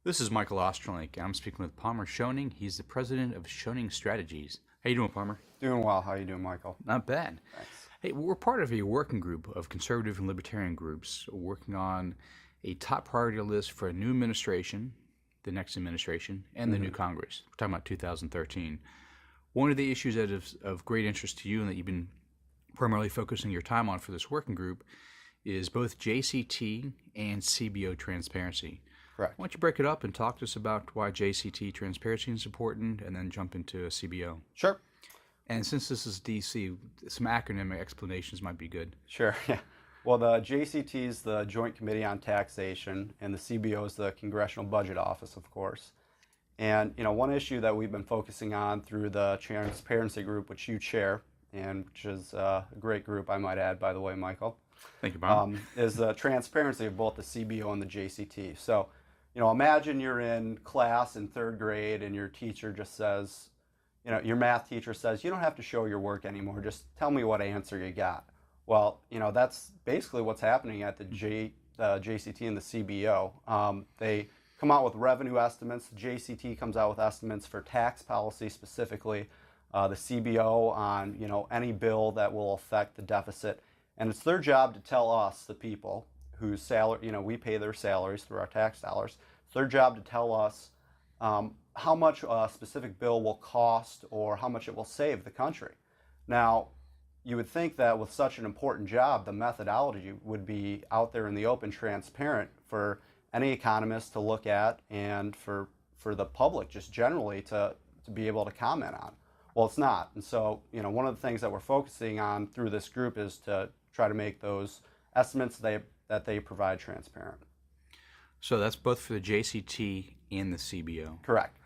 This is Michael Ostrolenk, and I'm speaking with Palmer Schoening. He's the president of Schoening Strategies. How you doing, Palmer? Doing well. How you doing, Michael? Not bad. Thanks. Hey, we're part of a working group of conservative and libertarian groups working on a top priority list for a new administration, the next administration, and the new Congress. We're talking about 2013. One of the issues that is of great interest to you and that you've been primarily focusing your time on for this working group is both JCT and CBO transparency. Correct. Why don't you break it up and talk to us about why JCT transparency is important and then jump into a CBO? Sure. And since this is DC, some acronym explanations might be good. Sure. Yeah. Well, the JCT is the Joint Committee on Taxation, and the CBO is the Congressional Budget Office, of course. And one issue that we've been focusing on through the Transparency Group, which you chair, and which is a great group, I might add, by the way, Michael. Thank you, Bob. Is the transparency of both the CBO and the JCT. So, imagine you're in class in third grade and your teacher just says, your math teacher says, you don't have to show your work anymore. Just tell me what answer you got. Well, that's basically what's happening at the JCT and the CBO. They come out with revenue estimates. The JCT comes out with estimates for tax policy specifically. The CBO on, any bill that will affect the deficit. And it's their job to tell us, the people, whose salary, we pay their salaries through our tax dollars. It's their job to tell us how much a specific bill will cost or how much it will save the country. Now, you would think that with such an important job, the methodology would be out there in the open, transparent for any economist to look at and for the public just generally to be able to comment on. Well, it's not. And so, one of the things that we're focusing on through this group is to try to make those estimates that they provide transparent. So that's both for the JCT and the CBO. Correct.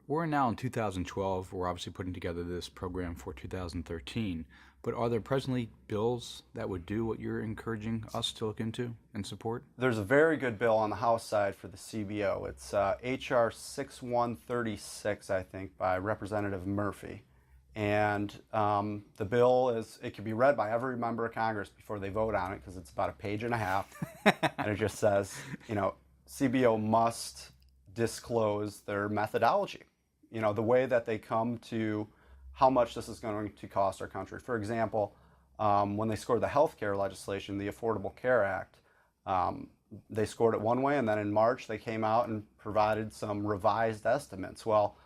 We're now in 2012. We're obviously putting together this program for 2013. But are there presently bills that would do what you're encouraging us to look into and support? There's a very good bill on the House side for the CBO. It's H.R. 6136, I think, by Representative Murphy. And the bill it can be read by every member of Congress before they vote on it because it's about a page and a half. And it just says, CBO must disclose their methodology, the way that they come to how much this is going to cost our country. For example, when they scored the health care legislation, the Affordable Care Act, they scored it one way, and then in March they came out and provided some revised estimates. Well,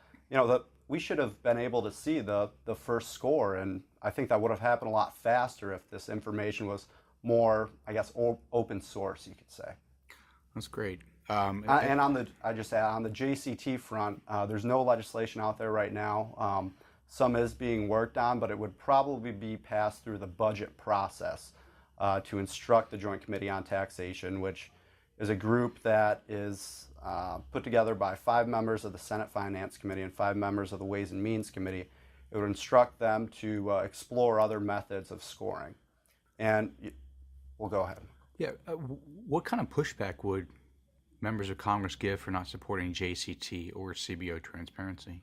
we should have been able to see the first score, and I think that would have happened a lot faster if this information was more, I guess, open source, you could say. That's great. And on the JCT front, there's no legislation out there right now. Some is being worked on, but it would probably be passed through the budget process to instruct the Joint Committee on Taxation, which is a group that is put together by 5 members of the Senate Finance Committee and 5 members of the Ways and Means Committee. It would instruct them to explore other methods of scoring. And we'll go ahead. Yeah. What kind of pushback would members of Congress give for not supporting JCT or CBO transparency?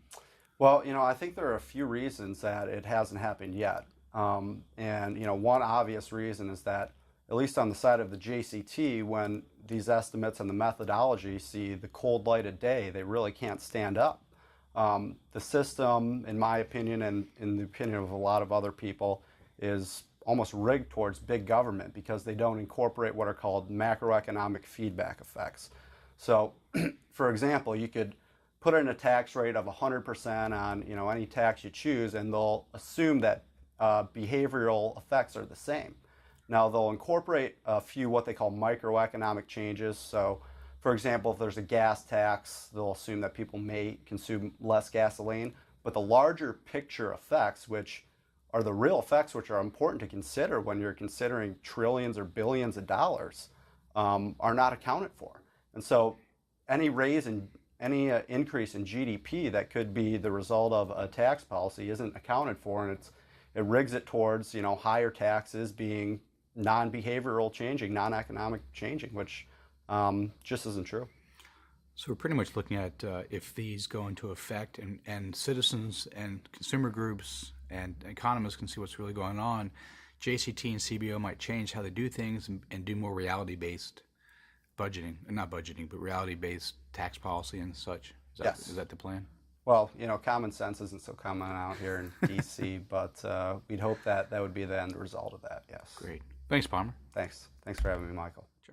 Well, I think there are a few reasons that it hasn't happened yet. And, one obvious reason is that, at least on the side of the JCT, when these estimates and the methodology see the cold light of day, they really can't stand up. The system, in my opinion, and in the opinion of a lot of other people, is almost rigged towards big government because they don't incorporate what are called macroeconomic feedback effects. So, for example, you could put in a tax rate of 100% on any tax you choose, and they'll assume that behavioral effects are the same. Now, they'll incorporate a few what they call microeconomic changes. So, for example, if there's a gas tax, they'll assume that people may consume less gasoline. But the larger picture effects, which are the real effects which are important to consider when you're considering trillions or billions of dollars, are not accounted for. And so any increase in GDP that could be the result of a tax policy isn't accounted for, and it rigs it towards higher taxes being non-behavioral changing, non-economic changing, which just isn't true. So we're pretty much looking at if these go into effect and citizens and consumer groups and economists can see what's really going on, JCT and CBO might change how they do things and do more reality-based budgeting, not budgeting, but reality-based tax policy and such. Yes. Is that the plan? Well, common sense isn't so common out here in D.C., but we'd hope that would be the end result of that, yes. Great. Thanks, Palmer. Thanks for having me, Michael. Sure.